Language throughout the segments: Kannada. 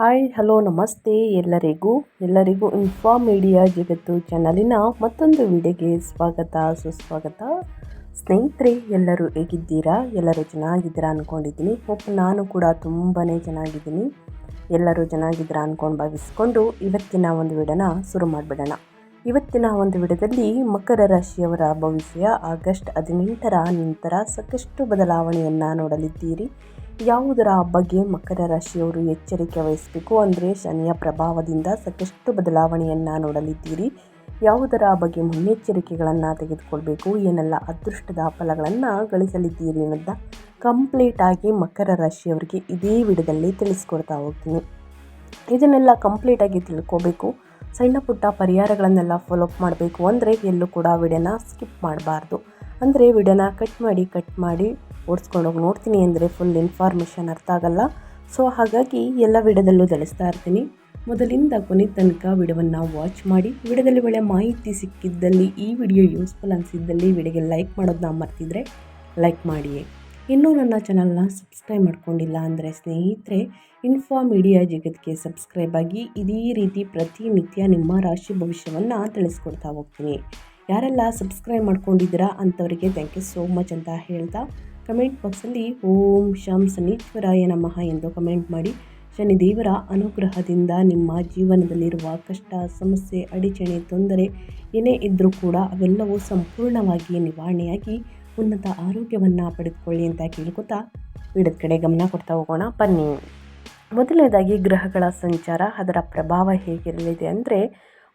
ಹಾಯ್ ಹಲೋ ನಮಸ್ತೆ ಎಲ್ಲರಿಗೂ ಮೀಡಿಯಾ ಜಗತ್ತು ಚಾನಲಿನ ಮತ್ತೊಂದು ವಿಡಿಯೋಗೆ ಸುಸ್ವಾಗತ. ಸ್ನೇಹಿತರೆ, ಎಲ್ಲರೂ ಹೇಗಿದ್ದೀರಾ? ಎಲ್ಲರೂ ಚೆನ್ನಾಗಿದ್ದೀರಾ ಅಂದ್ಕೊಂಡಿದ್ದೀನಿ. ನಾನು ಕೂಡ ತುಂಬಾ ಚೆನ್ನಾಗಿದ್ದೀನಿ. ಎಲ್ಲರೂ ಚೆನ್ನಾಗಿದ್ದೀರಾ ಅಂದ್ಕೊಂಡು ಭಾವಿಸ್ಕೊಂಡು ಇವತ್ತಿನ ಒಂದು ವಿಡಿಯೋನ ಶುರು ಮಾಡಿಬಿಡೋಣ. ಇವತ್ತಿನ ಒಂದು ವಿಡಿಯೋದಲ್ಲಿ ಮಕರ ರಾಶಿಯವರ ಭವಿಷ್ಯ ಆಗಸ್ಟ್ 18ರ ನಂತರ ಸಾಕಷ್ಟು ಬದಲಾವಣೆಯನ್ನು ನೋಡಲಿದ್ದೀರಿ. ಯಾವುದರ ಬಗ್ಗೆ ಮಕರ ರಾಶಿಯವರು ಎಚ್ಚರಿಕೆ ವಹಿಸಬೇಕು ಅಂದರೆ ಶನಿಯ ಪ್ರಭಾವದಿಂದ ಸಾಕಷ್ಟು ಬದಲಾವಣೆಯನ್ನು ನೋಡಲಿದ್ದೀರಿ. ಯಾವುದರ ಬಗ್ಗೆ ಮುನ್ನೆಚ್ಚರಿಕೆಗಳನ್ನು ತೆಗೆದುಕೊಳ್ಬೇಕು, ಏನೆಲ್ಲ ಅದೃಷ್ಟದ ಫಲಗಳನ್ನು ಗಳಿಸಲಿದ್ದೀರಿ ಅನ್ನೋದನ್ನ ಕಂಪ್ಲೀಟಾಗಿ ಮಕರ ರಾಶಿಯವರಿಗೆ ಇದೇ ವಿಡಿಯೋದಲ್ಲಿ ತಿಳಿಸ್ಕೊಡ್ತಾ ಹೋಗ್ತೀನಿ. ಇದನ್ನೆಲ್ಲ ಕಂಪ್ಲೀಟಾಗಿ ತಿಳ್ಕೋಬೇಕು, ಸಣ್ಣ ಪುಟ್ಟ ಪರಿಹಾರಗಳನ್ನೆಲ್ಲ ಫಾಲೋಅಪ್ ಮಾಡಬೇಕು ಅಂದರೆ ಎಲ್ಲೂ ಕೂಡ ವಿಡಿಯೋನ ಸ್ಕಿಪ್ ಮಾಡಬಾರ್ದು. ಅಂದರೆ ವಿಡಿಯೋನ ಕಟ್ ಮಾಡಿ ಓಡಿಸ್ಕೊಂಡೋಗಿ ನೋಡ್ತೀನಿ ಅಂದರೆ ಫುಲ್ ಇನ್ಫಾರ್ಮೇಷನ್ ಅರ್ಥ ಆಗಲ್ಲ. ಸೊ ಹಾಗಾಗಿ ಎಲ್ಲ ವಿಡಿಯೋದಲ್ಲೂ ತಿಳಿಸ್ತಾ ಇರ್ತೀನಿ. ಮೊದಲಿಂದ ಕೊನೆ ತನಕ ವಿಡಿಯೋವನ್ನು ವಾಚ್ ಮಾಡಿ. ವಿಡಿಯೋದಲ್ಲಿ ಒಳ್ಳೆ ಮಾಹಿತಿ ಸಿಕ್ಕಿದ್ದಲ್ಲಿ, ಈ ವಿಡಿಯೋ ಯೂಸ್ಫುಲ್ ಅನಿಸಿದ್ದಲ್ಲಿ ವಿಡಿಯೋಗೆ ಲೈಕ್ ಮಾಡೋದನ್ನ ಮರ್ತಿದ್ರೆ ಲೈಕ್ ಮಾಡಿ. ಇನ್ನೂ ನನ್ನ ಚಾನಲ್ನ ಸಬ್ಸ್ಕ್ರೈಬ್ ಮಾಡ್ಕೊಂಡಿಲ್ಲ ಅಂದರೆ ಸ್ನೇಹಿತರೆ, ಮೀಡಿಯಾ ಜಗತ್ತಿಗೆ ಸಬ್ಸ್ಕ್ರೈಬ್ ಆಗಿ. ಇದೇ ರೀತಿ ಪ್ರತಿನಿತ್ಯ ನಿಮ್ಮ ರಾಶಿ ಭವಿಷ್ಯವನ್ನು ತಿಳಿಸ್ಕೊಡ್ತಾ ಹೋಗ್ತೀನಿ. ಯಾರೆಲ್ಲ ಸಬ್ಸ್ಕ್ರೈಬ್ ಮಾಡ್ಕೊಂಡಿದ್ದೀರಾ ಅಂಥವರಿಗೆ ಥ್ಯಾಂಕ್ ಯು ಸೋ ಮಚ್ ಅಂತ ಹೇಳ್ತಾ, ಕಮೆಂಟ್ ಬಾಕ್ಸಲ್ಲಿ ಓಂ ಶಂ ಶನೀಶ್ವರಾಯ ನಮಃ ಎಂದು ಕಮೆಂಟ್ ಮಾಡಿ. ಶನಿದೇವರ ಅನುಗ್ರಹದಿಂದ ನಿಮ್ಮ ಜೀವನದಲ್ಲಿರುವ ಕಷ್ಟ, ಸಮಸ್ಯೆ, ಅಡಚಣೆ, ತೊಂದರೆ ಏನೇ ಇದ್ದರೂ ಕೂಡ ಅವೆಲ್ಲವೂ ಸಂಪೂರ್ಣವಾಗಿ ನಿವಾರಣೆಯಾಗಿ ಉನ್ನತ ಆರೋಗ್ಯವನ್ನು ಪಡೆದುಕೊಳ್ಳಿ ಅಂತ ಕೇಳ್ಕೊತಾ ವಿಡಿಯೋದ ಕಡೆ ಗಮನ ಕೊಡ್ತಾ ಹೋಗೋಣ ಬನ್ನಿ. ಮೊದಲನೇದಾಗಿ ಗ್ರಹಗಳ ಸಂಚಾರ, ಅದರ ಪ್ರಭಾವ ಹೇಗಿರಲಿದೆ ಅಂದರೆ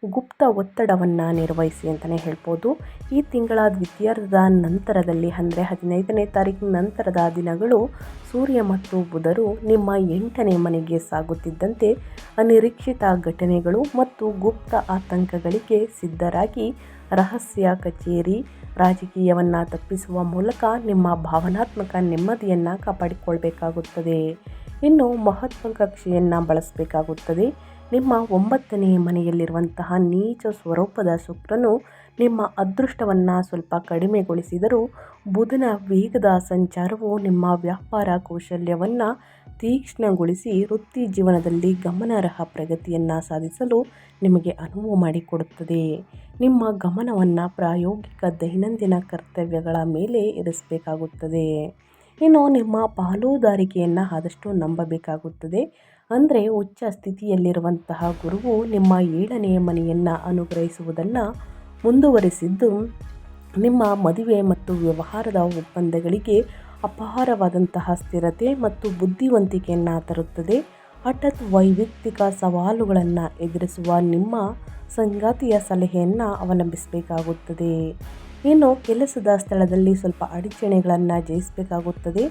ಗುಪ್ತ ಒತ್ತಡವನ್ನು ನಿರ್ವಹಿಸಿ ಅಂತಲೇ ಹೇಳ್ಬೋದು. ಈ ತಿಂಗಳ ದ್ವಿತೀಯಾರ್ಧದ ನಂತರದಲ್ಲಿ ಅಂದರೆ 15ನೇ ತಾರೀಕಿನ ನಂತರದ ದಿನಗಳು ಸೂರ್ಯ ಮತ್ತು ಬುಧರು ನಿಮ್ಮ 8ನೇ ಮನೆಗೆ ಸಾಗುತ್ತಿದ್ದಂತೆ ಅನಿರೀಕ್ಷಿತ ಘಟನೆಗಳು ಮತ್ತು ಗುಪ್ತ ಆತಂಕಗಳಿಗೆ ಸಿದ್ಧರಾಗಿ ರಹಸ್ಯ ಕಚೇರಿ ರಾಜಕೀಯವನ್ನು ತಪ್ಪಿಸುವ ಮೂಲಕ ನಿಮ್ಮ ಭಾವನಾತ್ಮಕ ನೆಮ್ಮದಿಯನ್ನು ಕಾಪಾಡಿಕೊಳ್ಬೇಕಾಗುತ್ತದೆ. ಇನ್ನು ಮಹತ್ವಾಕಾಂಕ್ಷೆಯನ್ನು ಬಳಸಬೇಕಾಗುತ್ತದೆ. ನಿಮ್ಮ 9ನೇ ಮನೆಯಲ್ಲಿರುವಂತಹ ನೀಚ ಸ್ವರೂಪದ ಶುಕ್ರನು ನಿಮ್ಮ ಅದೃಷ್ಟವನ್ನು ಸ್ವಲ್ಪ ಕಡಿಮೆಗೊಳಿಸಿದರೂ ಬುಧನ ವೇಗದ ಸಂಚಾರವು ನಿಮ್ಮ ವ್ಯಾಪಾರ ಕೌಶಲ್ಯವನ್ನು ತೀಕ್ಷ್ಣಗೊಳಿಸಿ ವೃತ್ತಿ ಜೀವನದಲ್ಲಿ ಗಮನಾರ್ಹ ಪ್ರಗತಿಯನ್ನು ಸಾಧಿಸಲು ನಿಮಗೆ ಅನುವು ಮಾಡಿಕೊಡುತ್ತದೆ. ನಿಮ್ಮ ಗಮನವನ್ನು ಪ್ರಾಯೋಗಿಕ ದೈನಂದಿನ ಕರ್ತವ್ಯಗಳ ಮೇಲೆ ಇರಿಸಬೇಕಾಗುತ್ತದೆ. ಇನ್ನು ನಿಮ್ಮ ಪಾಲುದಾರಿಕೆಯನ್ನು ಆದಷ್ಟು ನಂಬಬೇಕಾಗುತ್ತದೆ. ಅಂದರೆ ಉಚ್ಚ ಸ್ಥಿತಿಯಲ್ಲಿರುವಂತಹ ಗುರುವು ನಿಮ್ಮ 7ನೇ ಮನೆಯನ್ನು ಅನುಗ್ರಹಿಸುವುದನ್ನು ಮುಂದುವರಿಸಿದ್ದು ನಿಮ್ಮ ಮದುವೆ ಮತ್ತು ವ್ಯವಹಾರದ ಒಪ್ಪಂದಗಳಿಗೆ ಅಪಾರವಾದಂತಹ ಸ್ಥಿರತೆ ಮತ್ತು ಬುದ್ಧಿವಂತಿಕೆಯನ್ನು ತರುತ್ತದೆ. ಹಠಾತ್ ವೈಯಕ್ತಿಕ ಸವಾಲುಗಳನ್ನು ಎದುರಿಸುವ ನಿಮ್ಮ ಸಂಗಾತಿಯ ಸಲಹೆಯನ್ನು ಅವಲಂಬಿಸಬೇಕಾಗುತ್ತದೆ. ಇನ್ನು ಕೆಲಸದ ಸ್ಥಳದಲ್ಲಿ ಸ್ವಲ್ಪ ಅಡಚಣೆಗಳನ್ನು ಜಯಿಸಬೇಕಾಗುತ್ತದೆ.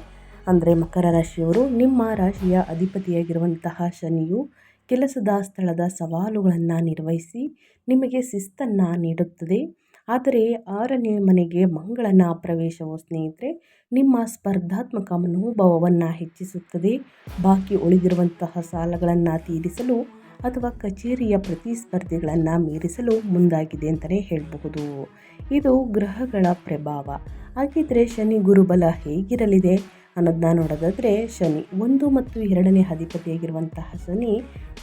ಅಂದರೆ ಮಕರ ರಾಶಿಯವರು, ನಿಮ್ಮ ರಾಶಿಯ ಅಧಿಪತಿಯಾಗಿರುವಂತಹ ಶನಿಯು ಕೆಲಸದ ಸ್ಥಳದ ಸವಾಲುಗಳನ್ನು ನಿರ್ವಹಿಸಿ ನಿಮಗೆ ಶಿಸ್ತನ್ನು ನೀಡುತ್ತದೆ. ಆದರೆ 6ನೇ ಮನೆಗೆ ಮಂಗಳನ ಪ್ರವೇಶವು ಸ್ನೇಹಿತರೆ ನಿಮ್ಮ ಸ್ಪರ್ಧಾತ್ಮಕ ಮನೋಭಾವವನ್ನು ಹೆಚ್ಚಿಸುತ್ತದೆ. ಬಾಕಿ ಉಳಿದಿರುವಂತಹ ಸಾಲಗಳನ್ನು ತೀರಿಸಲು ಅಥವಾ ಕಚೇರಿಯ ಪ್ರತಿಸ್ಪರ್ಧಿಗಳನ್ನು ಮೀರಿಸಲು ಮುಂದಾಗಿದೆ ಅಂತಲೇ ಹೇಳಬಹುದು. ಇದು ಗ್ರಹಗಳ ಪ್ರಭಾವ. ಹಾಗಿದ್ರೆ ಶನಿ ಗುರುಬಲ ಹೇಗಿರಲಿದೆ ಅನ್ನೋದನ್ನ ನೋಡೋದಾದರೆ, ಶನಿ 1 ಮತ್ತು 2ನೇ ಅಧಿಪತಿಯಾಗಿರುವಂತಹ ಶನಿ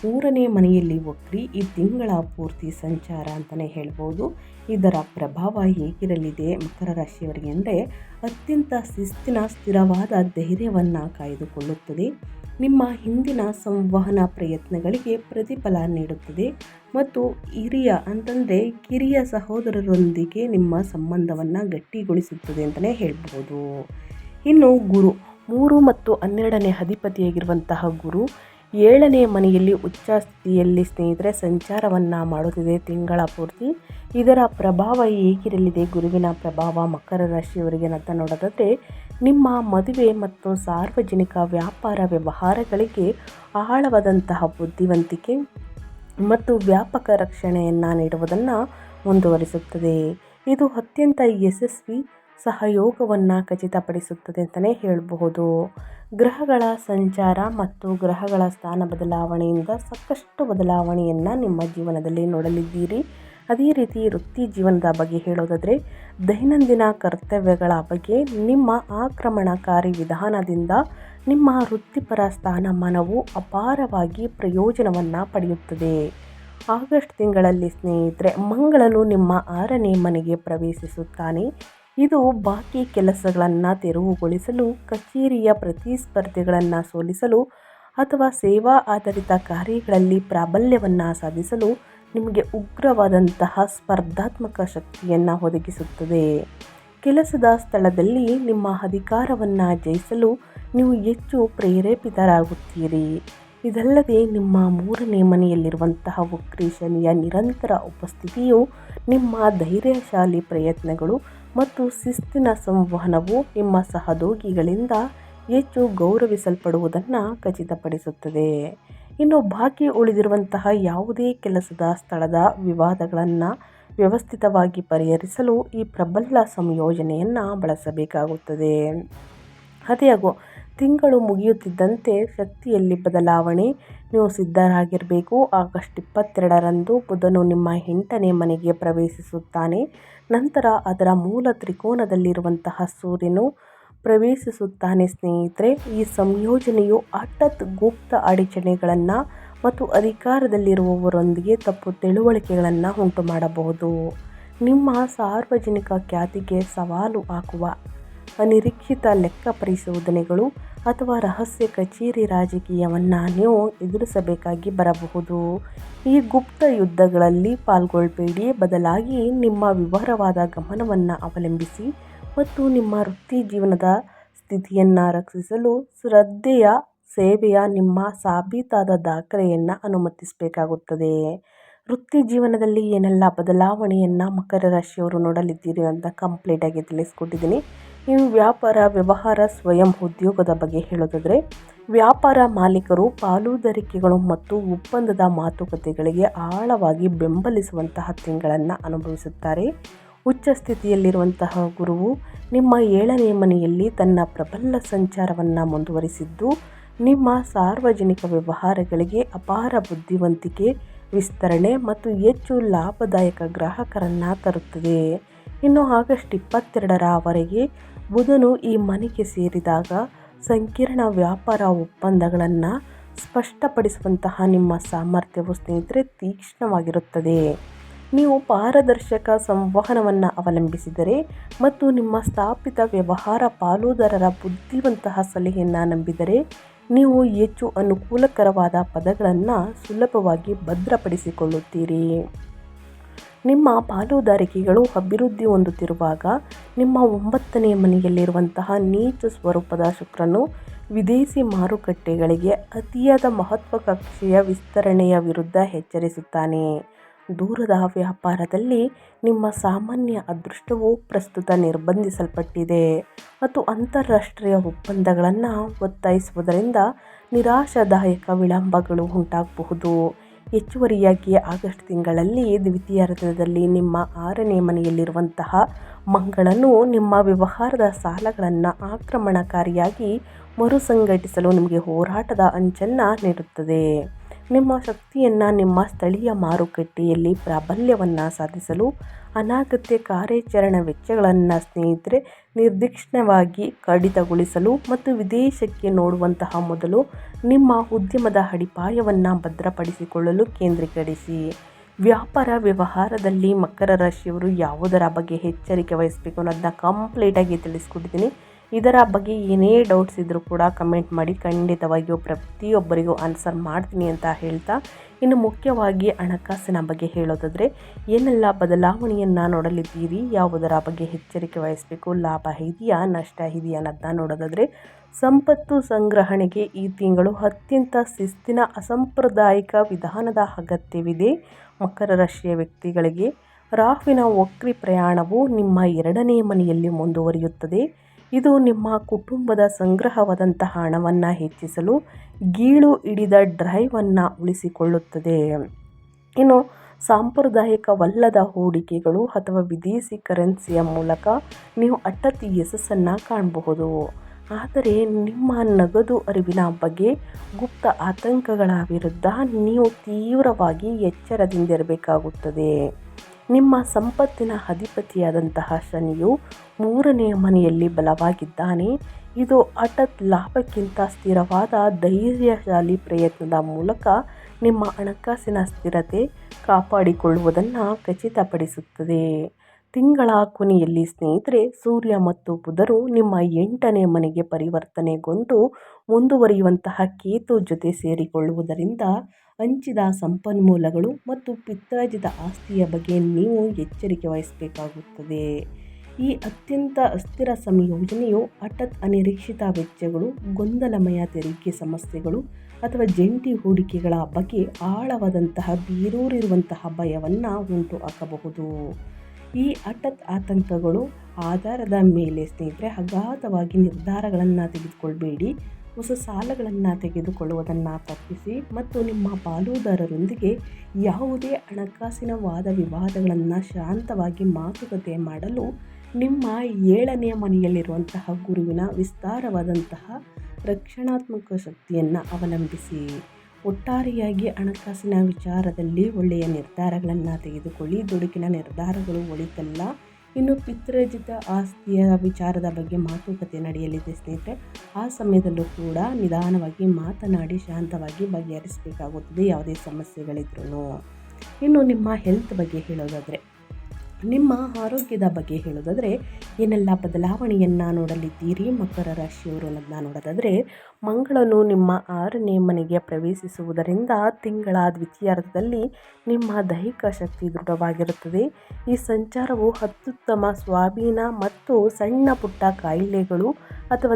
3ನೇ ಮನೆಯಲ್ಲಿ ವಕ್ರಿ ಈ ತಿಂಗಳ ಪೂರ್ತಿ ಸಂಚಾರ ಅಂತಲೇ ಹೇಳ್ಬೋದು. ಇದರ ಪ್ರಭಾವ ಹೇಗಿರಲಿದೆ ಮಕರ ರಾಶಿಯವರಿಗೆ ಅಂದರೆ ಅತ್ಯಂತ ಶಿಸ್ತಿನ ಸ್ಥಿರವಾದ ಧೈರ್ಯವನ್ನು ಕಾಯ್ದುಕೊಳ್ಳುತ್ತದೆ. ನಿಮ್ಮ ಹಿಂದಿನ ಸಂವಹನ ಪ್ರಯತ್ನಗಳಿಗೆ ಪ್ರತಿಫಲ ನೀಡುತ್ತದೆ ಮತ್ತು ಕಿರಿಯ ಸಹೋದರರೊಂದಿಗೆ ನಿಮ್ಮ ಸಂಬಂಧವನ್ನು ಗಟ್ಟಿಗೊಳಿಸುತ್ತದೆ ಅಂತಲೇ ಹೇಳ್ಬೋದು. ಇನ್ನು ಗುರು 3 ಮತ್ತು 12ನೇ ಅಧಿಪತಿಯಾಗಿರುವಂತಹ ಗುರು 7ನೇ ಮನೆಯಲ್ಲಿ ಉಚ್ಚ ಸ್ಥಿತಿಯಲ್ಲಿ ಸ್ನೇಹಿತರೆ ಸಂಚಾರವನ್ನು ಮಾಡುತ್ತಿದೆ ತಿಂಗಳ ಪೂರ್ತಿ. ಇದರ ಪ್ರಭಾವ ಹೇಗಿರಲಿದೆ ಗುರುವಿನ ಪ್ರಭಾವ ಮಕರ ರಾಶಿಯವರಿಗೆ ಅಂತ ನೋಡೋದಾದರೆ, ನಿಮ್ಮ ಮದುವೆ ಮತ್ತು ಸಾರ್ವಜನಿಕ ವ್ಯಾಪಾರ ವ್ಯವಹಾರಗಳಿಗೆ ಆಳವಾದಂತಹ ಬುದ್ಧಿವಂತಿಕೆ ಮತ್ತು ವ್ಯಾಪಕ ರಕ್ಷಣೆಯನ್ನು ನೀಡುವುದನ್ನು ಮುಂದುವರಿಸುತ್ತದೆ. ಇದು ಅತ್ಯಂತ ಯಶಸ್ವಿ ಸಹಯೋಗವನ್ನು ಖಚಿತಪಡಿಸುತ್ತದೆ ಅಂತಲೇ ಹೇಳಬಹುದು. ಗ್ರಹಗಳ ಸಂಚಾರ ಮತ್ತು ಗ್ರಹಗಳ ಸ್ಥಾನ ಬದಲಾವಣೆಯಿಂದ ಸಾಕಷ್ಟು ಬದಲಾವಣೆಯನ್ನು ನಿಮ್ಮ ಜೀವನದಲ್ಲಿ ನೋಡಲಿದ್ದೀರಿ. ಅದೇ ರೀತಿ ವೃತ್ತಿ ಜೀವನದ ಬಗ್ಗೆ ಹೇಳೋದಾದರೆ, ದೈನಂದಿನ ಕರ್ತವ್ಯಗಳ ಬಗ್ಗೆ ನಿಮ್ಮ ಆಕ್ರಮಣಕಾರಿ ವಿಧಾನದಿಂದ ನಿಮ್ಮ ವೃತ್ತಿಪರ ಸ್ಥಾನಮಾನವು ಅಪಾರವಾಗಿ ಪ್ರಯೋಜನವನ್ನು ಪಡೆಯುತ್ತದೆ. ಆಗಸ್ಟ್ ತಿಂಗಳಲ್ಲಿ ಸ್ನೇಹಿತರೆ, ಮಂಗಳನು ನಿಮ್ಮ 6ನೇ ಮನೆಗೆ ಪ್ರವೇಶಿಸುತ್ತಾನೆ. ಇದು ಬಾಕಿ ಕೆಲಸಗಳನ್ನು ತೆರವುಗೊಳಿಸಲು, ಕಚೇರಿಯ ಪ್ರತಿಸ್ಪರ್ಧೆಗಳನ್ನು ಸೋಲಿಸಲು ಅಥವಾ ಸೇವಾ ಆಧಾರಿತ ಕಾರ್ಯಗಳಲ್ಲಿ ಪ್ರಾಬಲ್ಯವನ್ನು ಸಾಧಿಸಲು ನಿಮಗೆ ಉಗ್ರವಾದಂತಹ ಸ್ಪರ್ಧಾತ್ಮಕ ಶಕ್ತಿಯನ್ನು ಒದಗಿಸುತ್ತದೆ. ಕೆಲಸದ ಸ್ಥಳದಲ್ಲಿ ನಿಮ್ಮ ಅಧಿಕಾರವನ್ನು ಜಯಿಸಲು ನೀವು ಹೆಚ್ಚು ಪ್ರೇರೇಪಿತರಾಗುತ್ತೀರಿ. ಇದಲ್ಲದೆ ನಿಮ್ಮ 3ನೇ ಮನೆಯಲ್ಲಿರುವಂತಹ ವಕ್ರಿ ಶನಿಯ ನಿರಂತರ ಉಪಸ್ಥಿತಿಯು ನಿಮ್ಮ ಧೈರ್ಯಶಾಲಿ ಪ್ರಯತ್ನಗಳು ಮತ್ತು ಶಿಸ್ತಿನ ಸಂವಹನವು ನಿಮ್ಮ ಸಹೋದ್ಯೋಗಿಗಳಿಂದ ಹೆಚ್ಚು ಗೌರವಿಸಲ್ಪಡುವುದನ್ನು ಖಚಿತಪಡಿಸುತ್ತದೆ. ಇನ್ನು ಬಾಕಿ ಉಳಿದಿರುವಂತಹ ಯಾವುದೇ ಕೆಲಸದ ಸ್ಥಳದ ವಿವಾದಗಳನ್ನು ವ್ಯವಸ್ಥಿತವಾಗಿ ಪರಿಹರಿಸಲು ಈ ಪ್ರಬಲ ಸಂಯೋಜನೆಯನ್ನು ಬಳಸಬೇಕಾಗುತ್ತದೆ. ಅದಾಗ್ಯೂ ತಿಂಗಳು ಮುಗಿಯುತ್ತಿದ್ದಂತೆ ಶಕ್ತಿಯಲ್ಲಿ ಬದಲಾವಣೆ, ನೀವು ಸಿದ್ಧರಾಗಿರಬೇಕು. ಆಗಸ್ಟ್ 22ರಂದು ಬುಧನು ನಿಮ್ಮ 8ನೇ ಮನೆಗೆ ಪ್ರವೇಶಿಸುತ್ತಾನೆ. ನಂತರ ಅದರ ಮೂಲ ತ್ರಿಕೋನದಲ್ಲಿರುವಂತಹ ಸೂರ್ಯನು ಪ್ರವೇಶಿಸುತ್ತಾನೆ. ಸ್ನೇಹಿತರೆ, ಈ ಸಂಯೋಜನೆಯು ಹಠಾತ್ ಗುಪ್ತ ಅಡಚಣೆಗಳನ್ನು ಮತ್ತು ಅಧಿಕಾರದಲ್ಲಿರುವವರೊಂದಿಗೆ ತಪ್ಪು ತಿಳುವಳಿಕೆಗಳನ್ನು ಉಂಟು ಮಾಡಬಹುದು. ನಿಮ್ಮ ಸಾರ್ವಜನಿಕ ಖ್ಯಾತಿಗೆ ಸವಾಲು ಹಾಕುವ ಅನಿರೀಕ್ಷಿತ ಲೆಕ್ಕ ಪರಿಶೋಧನೆಗಳು ಅಥವಾ ರಹಸ್ಯ ಕಚೇರಿ ರಾಜಕೀಯವನ್ನು ನೀವು ಎದುರಿಸಬೇಕಾಗಿ ಬರಬಹುದು. ಈ ಗುಪ್ತ ಯುದ್ಧಗಳಲ್ಲಿ ಪಾಲ್ಗೊಳ್ಳಬೇಡಿ, ಬದಲಾಗಿ ನಿಮ್ಮ ವಿವರವಾದ ಗಮನವನ್ನು ಅವಲಂಬಿಸಿ ಮತ್ತು ನಿಮ್ಮ ವೃತ್ತಿ ಜೀವನದ ಸ್ಥಿತಿಯನ್ನು ರಕ್ಷಿಸಲು ಶ್ರದ್ಧೆಯ ಸೇವೆಯ ನಿಮ್ಮ ಸಾಬೀತಾದ ದಾಖಲೆಯನ್ನು ಅನುಮತಿಸಬೇಕಾಗುತ್ತದೆ. ವೃತ್ತಿ ಜೀವನದಲ್ಲಿ ಏನೆಲ್ಲ ಬದಲಾವಣೆಯನ್ನು ಮಕರ ರಾಶಿಯವರು ನೋಡಲಿದ್ದೀರಿ ಅಂತ ಕಂಪ್ಲೀಟಾಗಿ ತಿಳಿಸ್ಕೊಟ್ಟಿದ್ದೀನಿ. ಇನ್ನು ವ್ಯಾಪಾರ, ವ್ಯವಹಾರ, ಸ್ವಯಂ ಉದ್ಯೋಗದ ಬಗ್ಗೆ ಹೇಳೋದಾದರೆ, ವ್ಯಾಪಾರ ಮಾಲೀಕರು ಪಾಲುದಾರಿಕೆಗಳು ಮತ್ತು ಒಪ್ಪಂದದ ಮಾತುಕತೆಗಳಿಗೆ ಆಳವಾಗಿ ಬೆಂಬಲಿಸುವಂತಹ ತಿಂಗಳನ್ನು ಅನುಭವಿಸುತ್ತಾರೆ. ಉಚ್ಚ ಸ್ಥಿತಿಯಲ್ಲಿರುವಂತಹ ಗುರುವು ನಿಮ್ಮ 7ನೇ ಮನೆಯಲ್ಲಿ ತನ್ನ ಪ್ರಬಲ ಸಂಚಾರವನ್ನು ಮುಂದುವರಿಸಿದ್ದು ನಿಮ್ಮ ಸಾರ್ವಜನಿಕ ವ್ಯವಹಾರಗಳಿಗೆ ಅಪಾರ ಬುದ್ಧಿವಂತಿಕೆ, ವಿಸ್ತರಣೆ ಮತ್ತು ಹೆಚ್ಚು ಲಾಭದಾಯಕ ಗ್ರಾಹಕರನ್ನು ತರುತ್ತದೆ. ಇನ್ನು ಆಗಸ್ಟ್ 22ರವರೆಗೆ ಬುಧನು ಈ ಮನೆಗೆ ಸೇರಿದಾಗ ಸಂಕೀರ್ಣ ವ್ಯಾಪಾರ ಒಪ್ಪಂದಗಳನ್ನು ಸ್ಪಷ್ಟಪಡಿಸುವಂತಹ ನಿಮ್ಮ ಸಾಮರ್ಥ್ಯವು ಸ್ನೇಹಿತರೆ ತೀಕ್ಷ್ಣವಾಗಿರುತ್ತದೆ. ನೀವು ಪಾರದರ್ಶಕ ಸಂವಹನವನ್ನು ಅವಲಂಬಿಸಿದರೆ ಮತ್ತು ನಿಮ್ಮ ಸ್ಥಾಪಿತ ವ್ಯವಹಾರ ಪಾಲುದಾರರ ಬುದ್ಧಿವಂತಹ ಸಲಹೆಯನ್ನು ನಂಬಿದರೆ ನೀವು ಹೆಚ್ಚು ಅನುಕೂಲಕರವಾದ ಪದಗಳನ್ನು ಸುಲಭವಾಗಿ ಭದ್ರಪಡಿಸಿಕೊಳ್ಳುತ್ತೀರಿ. ನಿಮ್ಮ ಪಾಲುದಾರಿಕೆಗಳು ಅಭಿವೃದ್ಧಿ ಹೊಂದುತ್ತಿರುವಾಗ ನಿಮ್ಮ 9ನೇ ಮನೆಯಲ್ಲಿರುವಂತಹ ನೀಚ ಸ್ವರೂಪದ ಶುಕ್ರನು ವಿದೇಶಿ ಮಾರುಕಟ್ಟೆಗಳಿಗೆ ಅತಿಯಾದ ಮಹತ್ವಾಕಾಂಕ್ಷೆಯ ವಿಸ್ತರಣೆಯ ವಿರುದ್ಧ ಎಚ್ಚರಿಸುತ್ತಾನೆ. ದೂರದ ವ್ಯಾಪಾರದಲ್ಲಿ ನಿಮ್ಮ ಸಾಮಾನ್ಯ ಅದೃಷ್ಟವು ಪ್ರಸ್ತುತ ನಿರ್ಬಂಧಿಸಲ್ಪಟ್ಟಿದೆ ಮತ್ತು ಅಂತಾರಾಷ್ಟ್ರೀಯ ಒಪ್ಪಂದಗಳನ್ನು ಒತ್ತಾಯಿಸುವುದರಿಂದ ನಿರಾಶಾದಾಯಕ ವಿಳಂಬಗಳು ಉಂಟಾಗಬಹುದು. ಹೆಚ್ಚುವರಿಯಾಗಿ ಆಗಸ್ಟ್ ತಿಂಗಳಲ್ಲಿ ದ್ವಿತೀಯಾರ್ಧದಲ್ಲಿ ನಿಮ್ಮ 6ನೇ ಮನೆಯಲ್ಲಿರುವಂತಹ ಮಂಗಳನು ನಿಮ್ಮ ವ್ಯವಹಾರದ ಸಾಲಗಳನ್ನು ಆಕ್ರಮಣಕಾರಿಯಾಗಿ ಮರುಸಂಘಟಿಸಲು ನಿಮಗೆ ಹೋರಾಟದ ಅಂಚನ್ನು ನೀಡುತ್ತದೆ. ನಿಮ್ಮ ಶಕ್ತಿಯನ್ನು ನಿಮ್ಮ ಸ್ಥಳೀಯ ಮಾರುಕಟ್ಟೆಯಲ್ಲಿ ಪ್ರಾಬಲ್ಯವನ್ನು ಸಾಧಿಸಲು ಅನಗತ್ಯ ಕಾರ್ಯಾಚರಣಾ ವೆಚ್ಚಗಳನ್ನು ಸ್ನೇಹಿತರೆ ನಿರ್ದಿಷ್ಟವಾಗಿ ಕಡಿತಗೊಳಿಸಲು ಮತ್ತು ವಿದೇಶಕ್ಕೆ ನೋಡುವಂತಹ ಮೊದಲು ನಿಮ್ಮ ಉದ್ಯಮದ ಅಡಿಪಾಯವನ್ನು ಭದ್ರಪಡಿಸಿಕೊಳ್ಳಲು ಕೇಂದ್ರೀಕರಿಸಿ. ವ್ಯಾಪಾರ ವ್ಯವಹಾರದಲ್ಲಿ ಮಕರ ರಾಶಿಯವರು ಯಾವುದರ ಬಗ್ಗೆ ಎಚ್ಚರಿಕೆ ವಹಿಸಬೇಕು ಅನ್ನೋದನ್ನ ಕಂಪ್ಲೀಟಾಗಿ ತಿಳಿಸ್ಕೊಟ್ಟಿದ್ದೀನಿ. ಇದರ ಬಗ್ಗೆ ಏನೇ ಡೌಟ್ಸ್ ಇದ್ದರೂ ಕೂಡ ಕಮೆಂಟ್ ಮಾಡಿ, ಖಂಡಿತವಾಗಿಯೂ ಪ್ರತಿಯೊಬ್ಬರಿಗೂ ಆನ್ಸರ್ ಮಾಡ್ತೀನಿ ಅಂತ ಹೇಳ್ತಾ, ಇನ್ನು ಮುಖ್ಯವಾಗಿ ಹಣಕಾಸಿನ ಬಗ್ಗೆ ಹೇಳೋದಾದರೆ ಏನೆಲ್ಲ ಬದಲಾವಣೆಯನ್ನು ನೋಡಲಿದ್ದೀರಿ, ಯಾವುದರ ಬಗ್ಗೆ ಎಚ್ಚರಿಕೆ ವಹಿಸಬೇಕು, ಲಾಭ ಇದೆಯಾ ನಷ್ಟ ಇದೆಯಾ ಅನ್ನೋದನ್ನ ನೋಡೋದಾದರೆ, ಸಂಪತ್ತು ಸಂಗ್ರಹಣೆಗೆ ಈ ತಿಂಗಳು ಅತ್ಯಂತ ಶಿಸ್ತಿನ ಅಸಾಂಪ್ರದಾಯಿಕ ವಿಧಾನದ ಅಗತ್ಯವಿದೆ. ಮಕರ ರಾಶಿಯ ವ್ಯಕ್ತಿಗಳಿಗೆ ರಾಹುವಿನ ವಕ್ರಿ ಪ್ರಯಾಣವು ನಿಮ್ಮ 2ನೇ ಮನೆಯಲ್ಲಿ ಮುಂದುವರಿಯುತ್ತದೆ. ಇದು ನಿಮ್ಮ ಕುಟುಂಬದ ಸಂಗ್ರಹವಾದಂತಹ ಹಣವನ್ನು ಹೆಚ್ಚಿಸಲು ಗೀಳು ಹಿಡಿದ ಡ್ರೈವನ್ನು ಉಳಿಸಿಕೊಳ್ಳುತ್ತದೆ. ಇನ್ನು ಸಾಂಪ್ರದಾಯಿಕವಲ್ಲದ ಹೂಡಿಕೆಗಳು ಅಥವಾ ವಿದೇಶಿ ಕರೆನ್ಸಿಯ ಮೂಲಕ ನೀವು ಹಠಾತ್ ಯಶಸ್ಸನ್ನು ಕಾಣಬಹುದು. ಆದರೆ ನಿಮ್ಮ ನಗದು ಅರಿವಿನ ಬಗ್ಗೆ ಗುಪ್ತ ಆತಂಕಗಳ ವಿರುದ್ಧ ನೀವು ತೀವ್ರವಾಗಿ ಎಚ್ಚರದಿಂದಿರಬೇಕಾಗುತ್ತದೆ. ನಿಮ್ಮ ಸಂಪತ್ತಿನ ಅಧಿಪತಿಯಾದಂತಹ ಶನಿಯು 3ನೇ ಮನೆಯಲ್ಲಿ ಬಲವಾಗಿದ್ದಾನೆ. ಇದು ಹಠಾತ್ ಲಾಭಕ್ಕಿಂತ ಸ್ಥಿರವಾದ ಧೈರ್ಯಶಾಲಿ ಪ್ರಯತ್ನದ ಮೂಲಕ ನಿಮ್ಮ ಹಣಕಾಸಿನ ಸ್ಥಿರತೆ ಕಾಪಾಡಿಕೊಳ್ಳುವುದನ್ನು ಖಚಿತಪಡಿಸುತ್ತದೆ. ತಿಂಗಳ ಕೊನೆಯಲ್ಲಿ ಸ್ನೇಹಿತರೆ, ಸೂರ್ಯ ಮತ್ತು ಬುಧರು ನಿಮ್ಮ 8ನೇ ಮನೆಗೆ ಪರಿವರ್ತನೆಗೊಂಡು ಮುಂದುವರಿಯುವಂತಹ ಕೇತು ಜೊತೆ ಸೇರಿಕೊಳ್ಳುವುದರಿಂದ ಹಂಚಿದ ಸಂಪನ್ಮೂಲಗಳು ಮತ್ತು ಪಿತ್ರಾರ್ಜಿತ ಆಸ್ತಿಯ ಬಗ್ಗೆ ನೀವು ಎಚ್ಚರಿಕೆ ವಹಿಸಬೇಕಾಗುತ್ತದೆ. ಈ ಅತ್ಯಂತ ಅಸ್ಥಿರ ಸಂಯೋಜನೆಯು ಹಠಾತ್ ಅನಿರೀಕ್ಷಿತ ವೆಚ್ಚಗಳು, ಗೊಂದಲಮಯ ತೆರಿಗೆ ಸಮಸ್ಯೆಗಳು ಅಥವಾ ಜಂಟಿ ಹೂಡಿಕೆಗಳ ಬಗ್ಗೆ ಆಳವಾದಂತಹ ಬೇರೂರಿರುವಂತಹ ಭಯವನ್ನು ಉಂಟು ಹಾಕಬಹುದು. ಈ ಹಠಾತ್ ಆತಂಕಗಳು ಆಧಾರದ ಮೇಲೆ ಸ್ನೇಹಿತರೆ ಅಗಾಧವಾಗಿ ನಿರ್ಧಾರಗಳನ್ನು ತೆಗೆದುಕೊಳ್ಬೇಡಿ. ಹೊಸ ಸಾಲಗಳನ್ನು ತೆಗೆದುಕೊಳ್ಳುವುದನ್ನು ತಪ್ಪಿಸಿ ಮತ್ತು ನಿಮ್ಮ ಪಾಲುದಾರರೊಂದಿಗೆ ಯಾವುದೇ ಹಣಕಾಸಿನ ವಾದ ವಿವಾದಗಳನ್ನು ಶಾಂತವಾಗಿ ಮಾತುಕತೆ ಮಾಡಲು ನಿಮ್ಮ 7ನೇ ಮನೆಯಲ್ಲಿರುವಂತಹ ಗುರುವಿನ ವಿಸ್ತಾರವಾದಂತಹ ರಕ್ಷಣಾತ್ಮಕ ಶಕ್ತಿಯನ್ನು ಅವಲಂಬಿಸಿ. ಒಟ್ಟಾರೆಯಾಗಿ ಹಣಕಾಸಿನ ವಿಚಾರದಲ್ಲಿ ಒಳ್ಳೆಯ ನಿರ್ಧಾರಗಳನ್ನು ತೆಗೆದುಕೊಳ್ಳಿ. ದುಡುಕಿನ ನಿರ್ಧಾರಗಳು ಒಳಿತಲ್ಲ. ಇನ್ನು ಪಿತ್ರಾರ್ಜಿತ ಆಸ್ತಿಯ ವಿಚಾರದ ಬಗ್ಗೆ ಮಾತುಕತೆ ನಡೆಯಲಿದೆ ಸ್ನೇಹಿತರೆ. ಆ ಸಮಯದಲ್ಲೂ ಕೂಡ ನಿಧಾನವಾಗಿ ಮಾತನಾಡಿ ಶಾಂತವಾಗಿ ಬಗೆಹರಿಸಬೇಕಾಗುತ್ತದೆ ಯಾವುದೇ ಸಮಸ್ಯೆಗಳಿದ್ರೂ. ಇನ್ನು ನಿಮ್ಮ ಹೆಲ್ತ್ ಬಗ್ಗೆ ಹೇಳೋದಾದರೆ, ನಿಮ್ಮ ಆರೋಗ್ಯದ ಬಗ್ಗೆ ಹೇಳೋದಾದರೆ ಏನೆಲ್ಲ ಬದಲಾವಣೆಯನ್ನು ನೋಡಲಿದ್ದೀರಿ ಮಕರ ರಾಶಿಯವರು ಅನ್ನೋದನ್ನ ನೋಡೋದಾದರೆ, ಮಂಗಳನು ನಿಮ್ಮ 6ನೇ ಮನೆಗೆ ಪ್ರವೇಶಿಸುವುದರಿಂದ ತಿಂಗಳ ದ್ವಿತೀಯಾರ್ಧದಲ್ಲಿ ನಿಮ್ಮ ದೈಹಿಕ ಶಕ್ತಿ ದೃಢವಾಗಿರುತ್ತದೆ. ಈ ಸಂಚಾರವು ಅತ್ಯುತ್ತಮ ಸ್ವಾಧೀನ ಮತ್ತು ಸಣ್ಣ ಪುಟ್ಟ ಕಾಯಿಲೆಗಳು ಅಥವಾ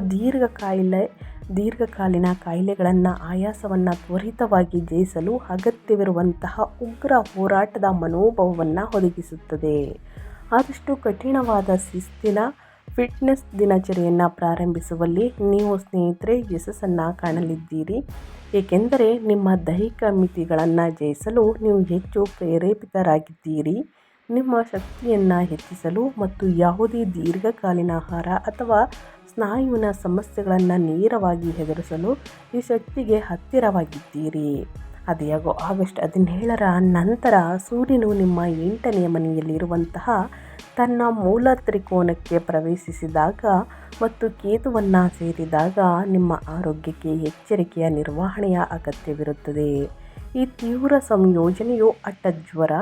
ದೀರ್ಘಕಾಲೀನ ಕಾಯಿಲೆಗಳನ್ನು ಆಯಾಸವನ್ನು ತ್ವರಿತವಾಗಿ ಜಯಿಸಲು ಅಗತ್ಯವಿರುವಂತಹ ಉಗ್ರ ಹೋರಾಟದ ಮನೋಭಾವವನ್ನು ಒದಗಿಸುತ್ತದೆ. ಆದಷ್ಟು ಕಠಿಣವಾದ ಶಿಸ್ತಿನ ಫಿಟ್ನೆಸ್ ದಿನಚರಿಯನ್ನು ಪ್ರಾರಂಭಿಸುವಲ್ಲಿ ನೀವು ಸ್ನೇಹಿತರೆ ಯಶಸ್ಸನ್ನು ಕಾಣಲಿದ್ದೀರಿ. ಏಕೆಂದರೆ ನಿಮ್ಮ ದೈಹಿಕ ಮಿತಿಗಳನ್ನು ಜಯಿಸಲು ನೀವು ಹೆಚ್ಚು ಪ್ರೇರೇಪಿತರಾಗಿದ್ದೀರಿ. ನಿಮ್ಮ ಶಕ್ತಿಯನ್ನು ಹೆಚ್ಚಿಸಲು ಮತ್ತು ಯಾವುದೇ ದೀರ್ಘಕಾಲೀನ ಆಹಾರ ಅಥವಾ ಸ್ನಾಯುವಿನ ಸಮಸ್ಯೆಗಳನ್ನು ನೇರವಾಗಿ ಎದುರಿಸಲು ಈ ಶಕ್ತಿಗೆ ಹತ್ತಿರವಾಗಿದ್ದೀರಿ. ಆದಾಗ್ಯೂ ಆಗಸ್ಟ್ 17ರ ನಂತರ ಸೂರ್ಯನು ನಿಮ್ಮ 8ನೇ ಮನೆಯಲ್ಲಿರುವಂತಹ ತನ್ನ ಮೂಲ ತ್ರಿಕೋನಕ್ಕೆ ಪ್ರವೇಶಿಸಿದಾಗ ಮತ್ತು ಕೇತುವನ್ನು ಸೇರಿದಾಗ ನಿಮ್ಮ ಆರೋಗ್ಯಕ್ಕೆ ಎಚ್ಚರಿಕೆಯ ನಿರ್ವಹಣೆಯ ಅಗತ್ಯವಿರುತ್ತದೆ. ಈ ತೀವ್ರ ಸಂಯೋಜನೆಯು ಹಠಾತ್ ಜ್ವರ,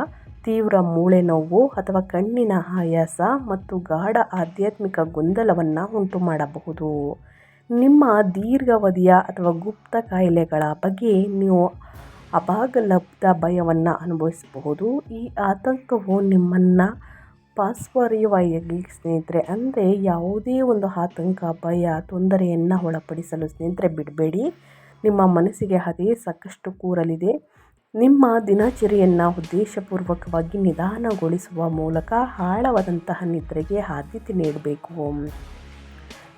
ತೀವ್ರ ಮೂಳೆ ನೋವು ಅಥವಾ ಕಣ್ಣಿನ ಆಯಾಸ ಮತ್ತು ಗಾಢ ಆಧ್ಯಾತ್ಮಿಕ ಗೊಂದಲವನ್ನು ಉಂಟು ಮಾಡಬಹುದು. ನಿಮ್ಮ ದೀರ್ಘಾವಧಿಯ ಅಥವಾ ಗುಪ್ತ ಕಾಯಿಲೆಗಳ ಬಗ್ಗೆ ನೀವು ಅಭಾಗಲಬ್ಧ ಭಯವನ್ನು ಅನುಭವಿಸಬಹುದು. ಈ ಆತಂಕವು ನಿಮ್ಮನ್ನು ಪಾರ್ಶ್ವವಾಯುವಾಗಿ ಸ್ನೇಹಿತರೆ, ಅಂದರೆ ಯಾವುದೇ ಒಂದು ಆತಂಕ, ಭಯ, ತೊಂದರೆಯನ್ನು ಒಳಪಡಿಸಲು ಸ್ನೇಹಿತರೆ ಬಿಡಬೇಡಿ. ನಿಮ್ಮ ಮನಸ್ಸಿಗೆ ಅದೇ ಸಾಕಷ್ಟು ಕೂರಲಿದೆ. ನಿಮ್ಮ ದಿನಚರಿಯನ್ನು ಉದ್ದೇಶಪೂರ್ವಕವಾಗಿ ನಿಧಾನಗೊಳಿಸುವ ಮೂಲಕ ಆಳವಾದಂತಹ ನಿದ್ರೆಗೆ ಆದ್ಯತೆ ನೀಡಬೇಕು.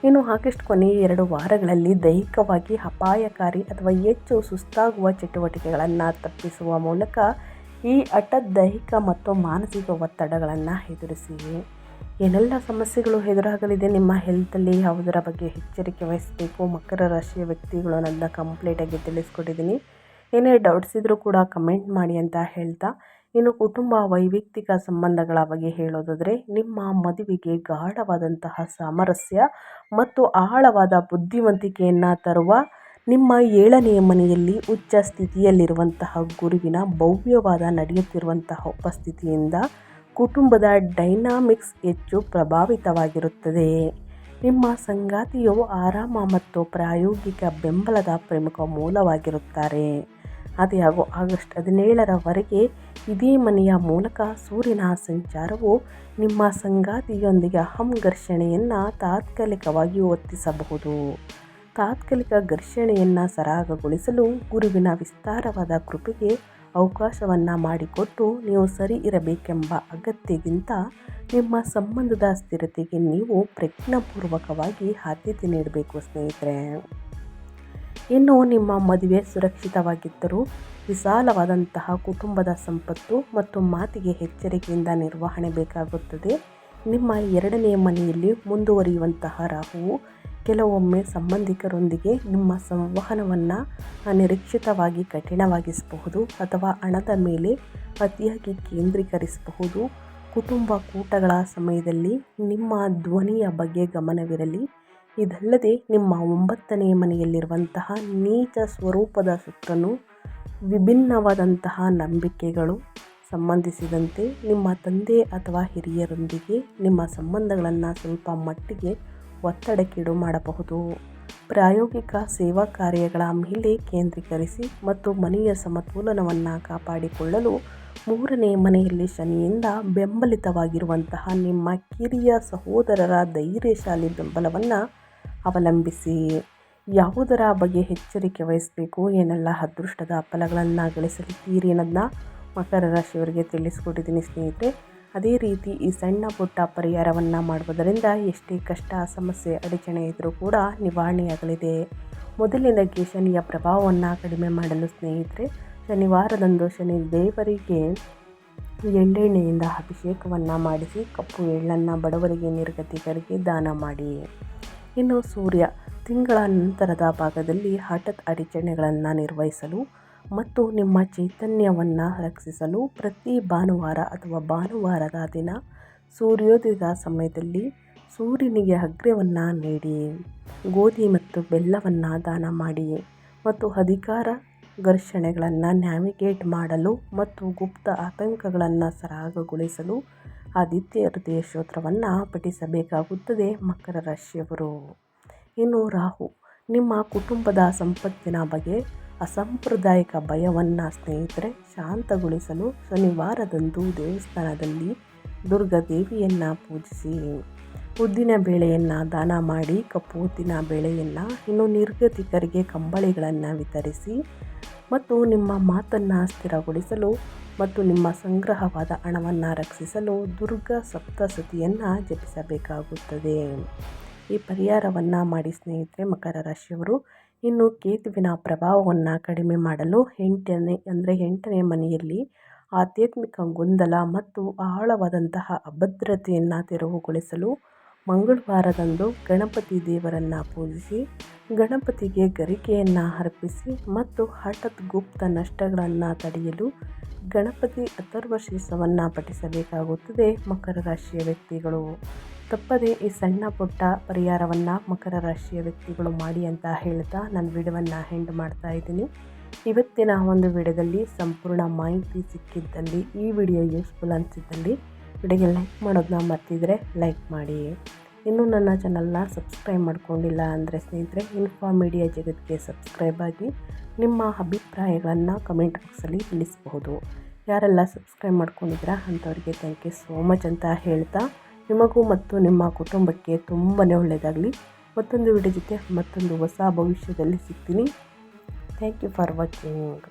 ಇನ್ನು ಆಗಸ್ಟ್ ಕೊನೆಯ 2 ವಾರಗಳಲ್ಲಿ ದೈಹಿಕವಾಗಿ ಅಪಾಯಕಾರಿ ಅಥವಾ ಹೆಚ್ಚು ಸುಸ್ತಾಗುವ ಚಟುವಟಿಕೆಗಳನ್ನು ತಪ್ಪಿಸುವ ಮೂಲಕ ಈ ಹಠಾತ್ ದೈಹಿಕ ಮತ್ತು ಮಾನಸಿಕ ಒತ್ತಡಗಳನ್ನು ಎದುರಿಸಿ. ಏನೆಲ್ಲ ಸಮಸ್ಯೆಗಳು ಎದುರಾಗಲಿದೆ ನಿಮ್ಮ ಹೆಲ್ತಲ್ಲಿ, ಯಾವುದರ ಬಗ್ಗೆ ಎಚ್ಚರಿಕೆ ವಹಿಸಬೇಕು ಮಕರ ರಾಶಿಯ ವ್ಯಕ್ತಿಗಳು ಅನ್ನೋದನ್ನ ಕಂಪ್ಲೀಟಾಗಿ ತಿಳಿಸ್ಕೊಟ್ಟಿದ್ದೀನಿ. ಏನೇ ಡೌಟ್ಸ್ ಇದ್ದರೂ ಕೂಡ ಕಮೆಂಟ್ ಮಾಡಿ ಅಂತ ಹೇಳ್ತಾ, ಇನ್ನು ಕುಟುಂಬ ವೈಯಕ್ತಿಕ ಸಂಬಂಧಗಳ ಬಗ್ಗೆ ಹೇಳೋದಾದರೆ, ನಿಮ್ಮ ಮದುವೆಗೆ ಗಾಢವಾದಂತಹ ಸಾಮರಸ್ಯ ಮತ್ತು ಆಳವಾದ ಬುದ್ಧಿವಂತಿಕೆಯನ್ನು ತರುವ ನಿಮ್ಮ 7ನೇ ಮನೆಯಲ್ಲಿ ಉಚ್ಚ ಸ್ಥಿತಿಯಲ್ಲಿರುವಂತಹ ಗುರುವಿನ ಭವ್ಯವಾದ ನಡೆಯುತ್ತಿರುವಂತಹ ಉಪಸ್ಥಿತಿಯಿಂದ ಕುಟುಂಬದ ಡೈನಾಮಿಕ್ಸ್ ಹೆಚ್ಚು ಪ್ರಭಾವಿತವಾಗಿರುತ್ತದೆ. ನಿಮ್ಮ ಸಂಗಾತಿಯು ಆರಾಮ ಮತ್ತು ಪ್ರಾಯೋಗಿಕ ಬೆಂಬಲದ ಪ್ರಮುಖ ಮೂಲವಾಗಿರುತ್ತಾರೆ. ಆದಾಗ್ಯೂ ಆಗಸ್ಟ್ 17ರವರೆಗೆ ಇದೇ ಮನೆಯ ಮೂಲಕ ಸೂರ್ಯನ ಸಂಚಾರವು ನಿಮ್ಮ ಸಂಗಾತಿಯೊಂದಿಗೆ ಘರ್ಷಣೆಯನ್ನು ತಾತ್ಕಾಲಿಕವಾಗಿ ಒತ್ತಿಸಬಹುದು. ತಾತ್ಕಾಲಿಕ ಘರ್ಷಣೆಯನ್ನು ಸರಾಗಗೊಳಿಸಲು ಗುರುವಿನ ವಿಸ್ತಾರವಾದ ಕೃಪೆಗೆ ಅವಕಾಶವನ್ನು ಮಾಡಿಕೊಟ್ಟು ನೀವು ಸರಿ ಇರಬೇಕೆಂಬ ಅಗತ್ಯಕ್ಕಿಂತ ನಿಮ್ಮ ಸಂಬಂಧದ ಸ್ಥಿರತೆಗೆ ನೀವು ಪ್ರಜ್ಞಾಪೂರ್ವಕವಾಗಿ ಆದ್ಯತೆ ನೀಡಬೇಕು ಸ್ನೇಹಿತರೆ. ಇನ್ನು ನಿಮ್ಮ ಮದುವೆ ಸುರಕ್ಷಿತವಾಗಿದ್ದರೂ ವಿಶಾಲವಾದಂತಹ ಕುಟುಂಬದ ಸಂಪತ್ತು ಮತ್ತು ಮಾತಿಗೆ ಎಚ್ಚರಿಕೆಯಿಂದ ನಿರ್ವಹಣೆ ಬೇಕಾಗುತ್ತದೆ. ನಿಮ್ಮ 2ನೇ ಮನೆಯಲ್ಲಿ ಮುಂದುವರಿಯುವಂತಹ ರಾಹುವು ಕೆಲವೊಮ್ಮೆ ಸಂಬಂಧಿಕರೊಂದಿಗೆ ನಿಮ್ಮ ಸಂವಹನವನ್ನು ಅನಿರೀಕ್ಷಿತವಾಗಿ ಕಠಿಣವಾಗಿಸಬಹುದು ಅಥವಾ ಹಣದ ಮೇಲೆ ಅತಿಯಾಗಿ ಕೇಂದ್ರೀಕರಿಸಬಹುದು. ಕುಟುಂಬ ಕೂಟಗಳ ಸಮಯದಲ್ಲಿ ನಿಮ್ಮ ಧ್ವನಿಯ ಬಗ್ಗೆ ಗಮನವಿರಲಿ. ಇದಲ್ಲದೆ ನಿಮ್ಮ 9ನೇ ಮನೆಯಲ್ಲಿರುವಂತಹ ನೀಚ ಸ್ವರೂಪದ ಶುಕ್ರನು ವಿಭಿನ್ನವಾದಂತಹ ನಂಬಿಕೆಗಳು ಸಂಬಂಧಿಸಿದಂತೆ ನಿಮ್ಮ ತಂದೆ ಅಥವಾ ಹಿರಿಯರೊಂದಿಗೆ ನಿಮ್ಮ ಸಂಬಂಧಗಳನ್ನು ಸ್ವಲ್ಪ ಮಟ್ಟಿಗೆ ಒತ್ತಡಕ್ಕೀಡು ಮಾಡಬಹುದು. ಪ್ರಾಯೋಗಿಕ ಸೇವಾ ಕಾರ್ಯಗಳ ಮೇಲೆ ಕೇಂದ್ರೀಕರಿಸಿ ಮತ್ತು ಮನೆಯ ಸಮತೋಲನವನ್ನು ಕಾಪಾಡಿಕೊಳ್ಳಲು 3ನೇ ಮನೆಯಲ್ಲಿ ಶನಿಯಿಂದ ಬೆಂಬಲಿತವಾಗಿರುವಂತಹ ನಿಮ್ಮ ಕಿರಿಯ ಸಹೋದರರ ಧೈರ್ಯಶಾಲಿ ಬೆಂಬಲವನ್ನು ಅವಲಂಬಿಸಿ. ಯಾವುದರ ಬಗ್ಗೆ ಎಚ್ಚರಿಕೆ ವಹಿಸಬೇಕು, ಏನೆಲ್ಲ ಅದೃಷ್ಟದ ಫಲಗಳನ್ನು ಗಳಿಸಲಿದ್ದೀರಿ ಅನ್ನೋದನ್ನ ಮಕರ ರಾಶಿಯವರಿಗೆ ತಿಳಿಸ್ಕೊಟ್ಟಿದ್ದೀನಿ ಸ್ನೇಹಿತರೆ. ಅದೇ ರೀತಿ ಈ ಸಣ್ಣ ಪುಟ್ಟ ಪರಿಹಾರವನ್ನು ಮಾಡುವುದರಿಂದ ಎಷ್ಟೇ ಕಷ್ಟ, ಸಮಸ್ಯೆ, ಅಡಚಣೆ ಇದ್ದರೂ ಕೂಡ ನಿವಾರಣೆಯಾಗಲಿದೆ. ಮೊದಲನೇದಾಗಿ ಶನಿಯ ಪ್ರಭಾವವನ್ನು ಕಡಿಮೆ ಮಾಡಲು ಸ್ನೇಹಿತರೆ, ಶನಿವಾರದಂದು ಶನಿ ದೇವರಿಗೆ ಎಳ್ಳೆಣ್ಣೆಯಿಂದ ಅಭಿಷೇಕವನ್ನು ಮಾಡಿಸಿ ಕಪ್ಪು ಎಳ್ಳನ್ನು ಬಡವರಿಗೆ, ನಿರ್ಗತಿಕರಿಗೆ ದಾನ ಮಾಡಿ. ಇನ್ನು ಸೂರ್ಯ ತಿಂಗಳ ನಂತರದ ಭಾಗದಲ್ಲಿ ಹಠಾತ್ ಅಡಚಣೆಗಳನ್ನು ನಿರ್ವಹಿಸಲು ಮತ್ತು ನಿಮ್ಮ ಚೈತನ್ಯವನ್ನು ರಕ್ಷಿಸಲು ಪ್ರತಿ ಭಾನುವಾರ ಅಥವಾ ಭಾನುವಾರದ ದಿನ ಸೂರ್ಯೋದಯದ ಸಮಯದಲ್ಲಿ ಸೂರ್ಯನಿಗೆ ಅರ್ಘ್ಯವನ್ನು ನೀಡಿ, ಗೋಧಿ ಮತ್ತು ಬೆಲ್ಲವನ್ನು ದಾನ ಮಾಡಿ ಮತ್ತು ಅಧಿಕಾರ ಘರ್ಷಣೆಗಳನ್ನು ನ್ಯಾವಿಗೇಟ್ ಮಾಡಲು ಮತ್ತು ಗುಪ್ತ ಆತಂಕಗಳನ್ನು ಸರಾಗಗೊಳಿಸಲು ಆದಿತ್ಯ ಹೃದಯ ಸ್ತೋತ್ರವನ್ನು ಪಠಿಸಬೇಕಾಗುತ್ತದೆ ಮಕರ ರಾಶಿಯವರು. ಇನ್ನು ರಾಹು ನಿಮ್ಮ ಕುಟುಂಬದ ಸಂಪತ್ತಿನ ಬಗ್ಗೆ ಅಸಾಂಪ್ರದಾಯಿಕ ಭಯವನ್ನು ಸ್ನೇಹಿತರೆ ಶಾಂತಗೊಳಿಸಲು ಶನಿವಾರದಂದು ದೇವಸ್ಥಾನದಲ್ಲಿ ದುರ್ಗಾದೇವಿಯನ್ನು ಪೂಜಿಸಿ, ಉದ್ದಿನ ಬೇಳೆಯನ್ನು ದಾನ ಮಾಡಿ, ಕಪ್ಪು ಉದ್ದಿನ ಬೇಳೆಯನ್ನು. ಇನ್ನು ನಿರ್ಗತಿಕರಿಗೆ ಕಂಬಳಿಗಳನ್ನು ವಿತರಿಸಿ ಮತ್ತು ನಿಮ್ಮ ಮಾತನ್ನು ಸ್ಥಿರಗೊಳಿಸಲು ಮತ್ತು ನಿಮ್ಮ ಸಂಗ್ರಹವಾದ ಹಣವನ್ನು ರಕ್ಷಿಸಲು ದುರ್ಗಾ ಸಪ್ತಸತಿಯನ್ನು ಜಪಿಸಬೇಕಾಗುತ್ತದೆ. ಈ ಪರಿಹಾರವನ್ನು ಮಾಡಿ ಸ್ನೇಹಿತರೆ ಮಕರ ರಾಶಿಯವರು. ಇನ್ನು ಕೇತುವಿನ ಪ್ರಭಾವವನ್ನು ಕಡಿಮೆ ಮಾಡಲು 8ನೇ ಮನೆಯಲ್ಲಿ ಆಧ್ಯಾತ್ಮಿಕ ಗೊಂದಲ ಮತ್ತು ಆಳವಾದಂತಹ ಅಭದ್ರತೆಯನ್ನು ತೆರವುಗೊಳಿಸಲು ಮಂಗಳವಾರದಂದು ಗಣಪತಿ ದೇವರನ್ನು ಪೂಜಿಸಿ, ಗಣಪತಿಗೆ ಗರಿಕೆಯನ್ನು ಅರ್ಪಿಸಿ ಮತ್ತು ಹಠಾತ್ ಗುಪ್ತ ನಷ್ಟಗಳನ್ನು ತಡೆಯಲು ಗಣಪತಿ ಅಥರ್ವಶೀರ್ಷವನ್ನು ಪಠಿಸಬೇಕಾಗುತ್ತದೆ ಮಕರ ರಾಶಿಯ ವ್ಯಕ್ತಿಗಳು. ತಪ್ಪದೆ ಈ ಸಣ್ಣ ಪುಟ್ಟ ಪರಿಹಾರವನ್ನು ಮಕರ ರಾಶಿಯ ವ್ಯಕ್ತಿಗಳು ಮಾಡಿ ಅಂತ ಹೇಳ್ತಾ ನಾನು ವಿಡಿಯೋವನ್ನು ಎಂಡ್ ಮಾಡ್ತಾ ಇದ್ದೀನಿ. ಇವತ್ತಿನ ಒಂದು ವಿಡಿಯೋದಲ್ಲಿ ಸಂಪೂರ್ಣ ಮಾಹಿತಿ ಸಿಕ್ಕಿದ್ದಲ್ಲಿ, ಈ ವಿಡಿಯೋ ಯೂಸ್ಫುಲ್ ಅನಿಸಿದ್ದಲ್ಲಿ ವಿಡಿಯೋಗೆ ಲೈಕ್ ಮಾಡೋದನ್ನ ಮರ್ತಿದ್ರೆ ಲೈಕ್ ಮಾಡಿ. ಇನ್ನೂ ನನ್ನ ಚಾನಲ್ನ ಸಬ್ಸ್ಕ್ರೈಬ್ ಮಾಡ್ಕೊಂಡಿಲ್ಲ ಅಂದರೆ ಸ್ನೇಹಿತರೆ ಇನ್ಫಾ ಮೀಡಿಯಾ ಜಗತ್ತಿಗೆ ಸಬ್ಸ್ಕ್ರೈಬ್ ಆಗಿ ನಿಮ್ಮ ಅಭಿಪ್ರಾಯಗಳನ್ನು ಕಮೆಂಟ್ ಬಾಕ್ಸಲ್ಲಿ ತಿಳಿಸಬಹುದು. ಯಾರೆಲ್ಲ ಸಬ್ಸ್ಕ್ರೈಬ್ ಮಾಡ್ಕೊಂಡಿದ್ದೀರಾ ಅಂಥವ್ರಿಗೆ ಥ್ಯಾಂಕ್ ಯು ಸೋ ಮಚ್ ಅಂತ ಹೇಳ್ತಾ, ನಿಮಗೂ ಮತ್ತು ನಿಮ್ಮ ಕುಟುಂಬಕ್ಕೆ ತುಂಬಾ ಒಳ್ಳೆಯದಾಗಲಿ. ಮತ್ತೊಂದು ವಿಡಿಯೋ ಜೊತೆ ಮತ್ತೊಂದು ಹೊಸ ಭವಿಷ್ಯದಲ್ಲಿ ಸಿಗ್ತೀನಿ. Thank you for watching.